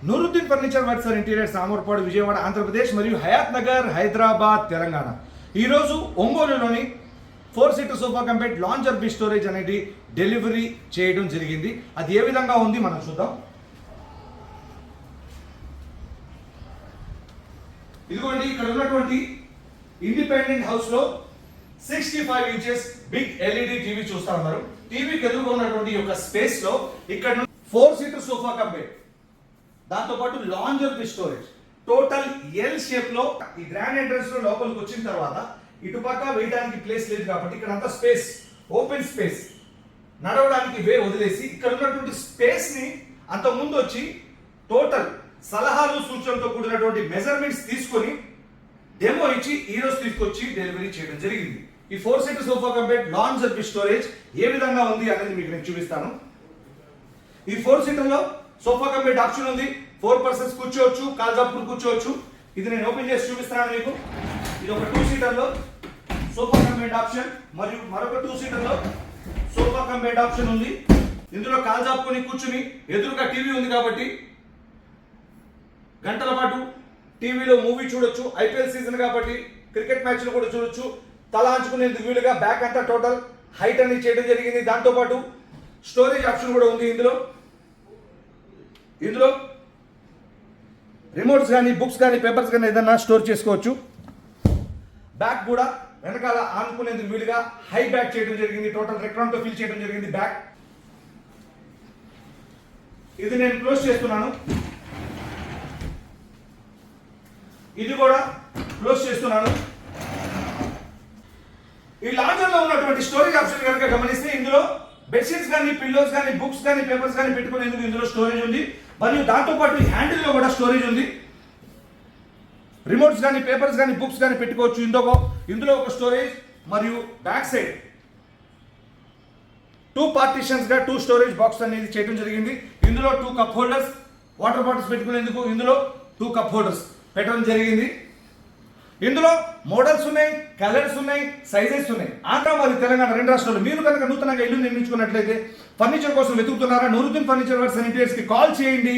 Nooruddin furniture works and interiors Ramurpadu Vijayawada Andhra Pradesh మరియు Hayathnagar Hyderabad Telangana. ఈరోజు ఒంగోలులోని 4 సీటర్ సోఫా కంపెట్ లాంజర్ బి స్టోరేజ్ అనేది డెలివరీ చేయడం జరిగింది. అది ఏ విధంగా ఉంది మనం చూద్దాం. ఇదిగోండి, ఇక్కడ ఉన్నటువంటి ఇండిపెండెంట్ హౌస్ లో 65 ఇంచెస్ బిగ్ ఎల్ఈడి టీవీ చూస్తా ఉన్నారు. టీవీకి ఎదురుగా ఉన్నటువంటి ఒక స్పేస్ లో ఇక్కడ 4 సీటర్ సోఫా కంపెట్, దాంతో పాటు లాంజర్ బి స్టోరేజ్, టోటల్ ఎల్ షేప్ లో ఈ గ్రాండ్ ఎంట్రన్స్ లో లోపలికి వచ్చిన తర్వాత ఇటుపక్క వేయడానికి ప్లేస్ లేదు కాబట్టి ఇక్కడ అంతా స్పేస్, ఓపెన్ స్పేస్, నడవడానికి వే వదిలేసి ఇక్కడ ఉన్నటువంటి స్పేస్ ని అంత ముందు వచ్చి టోటల్ సలహాలు సూచనలతో కూడినటువంటి మెజర్మెంట్స్ తీసుకొని డెమో ఇచ్చి ఈ రోజు తీసుకొచ్చి డెలివరీ చేయడం జరిగింది. ఈ 4 సీటర్ సోఫా కంపెట్ లాంజర్ బి స్టోరేజ్ ఏ విధంగా ఉంది అనేది మీకు నేను చూపిస్తాను. ఈ 4 సీటర్ లో సోఫా కంపెట్ ఆప్షన్ ఉంది. 4 పర్సన్స్ కూర్చోవచ్చు, కాల్ జాపుకుని కూర్చోవచ్చు. ఇది నేను ఓపెన్ చేసి చూపిస్తాను మీకు. ఇది ఒక 2 సీటర్ లో సోఫా కంపెట్ ఆప్షన్ మరియు మరొక 2 సీటర్ లో సోఫా కంపెట్ ఆప్షన్ ఉంది. ఇందులో కాల్ జాపుకుని కూర్చుని ఎదురుగా టీవీ ఉంది కాబట్టి గంటల పాటు టీవీలో మూవీ చూడొచ్చు. ఐపీఎల్ సీజన్ కాబట్టి క్రికెట్ మ్యాచ్లు కూడా చూడొచ్చు. తల అంచుకునేందుకు వీలుగా బ్యాక్ అంతా టోటల్ హైట్ అనేది చేయడం జరిగింది. దాంతో పాటు స్టోరేజ్ ఆప్షన్ కూడా ఉంది. ఇందులో రిమోట్స్ కానీ, బుక్స్ కానీ, పేపర్స్ కానీ ఏదైనా స్టోర్ చేసుకోవచ్చు. బ్యాక్ కూడా వెనకాల ఆనుకునేందుకు వీలుగా హై బ్యాక్ చేయడం జరిగింది. టోటల్ రెక్టాంగిల్ తో ఫిల్ చేయడం జరిగింది బ్యాక్. ఇది నేను క్లోజ్ చేస్తున్నాను. ఇది కూడా క్లోజ్ చేస్తున్నాను. ఈ లాంజర్ లో ఉన్నటువంటి స్టోరేజ్ ఆప్షన్ కనుక గమనిస్తే ఇందులో బెడ్షీట్స్ కానీ, పిల్లోస్ కానీ, బుక్స్ కానీ, పేపర్స్ కానీ పెట్టుకునేందుకు ఇందులో స్టోరేజ్ ఉంది. మరియు దాంతో పాటు ఈ హ్యాండిల్ లో కూడా స్టోరేజ్ ఉంది. రిమోట్స్ కానీ, పేపర్స్ కానీ, బుక్స్ కానీ పెట్టుకోవచ్చు. ఇందులో ఒక స్టోరేజ్ మరియు బ్యాక్ సైడ్ 2 పార్టీషన్స్ గా 2 స్టోరేజ్ బాక్స్ అనేది చేయడం జరిగింది. ఇందులో 2 కప్ హోల్డర్స్, వాటర్ బాటిల్స్ పెట్టుకునేందుకు ఇందులో 2 కప్ హోల్డర్స్ పెట్టడం జరిగింది. ఇందులో మోడల్స్ ఉన్నాయి, కలర్స్ ఉన్నాయి, సైజెస్ ఉన్నాయి. ఆంధ్ర మరియు తెలంగాణ 2 రాష్ట్రాలు. మీరు కనుక నూతనంగా ఇల్లు నిర్మించుకున్నట్లయితే, ఫర్నిచర్ కోసం వెతుకుతున్నారా, Nooruddin furniture works and interiors కి కాల్ చేయండి.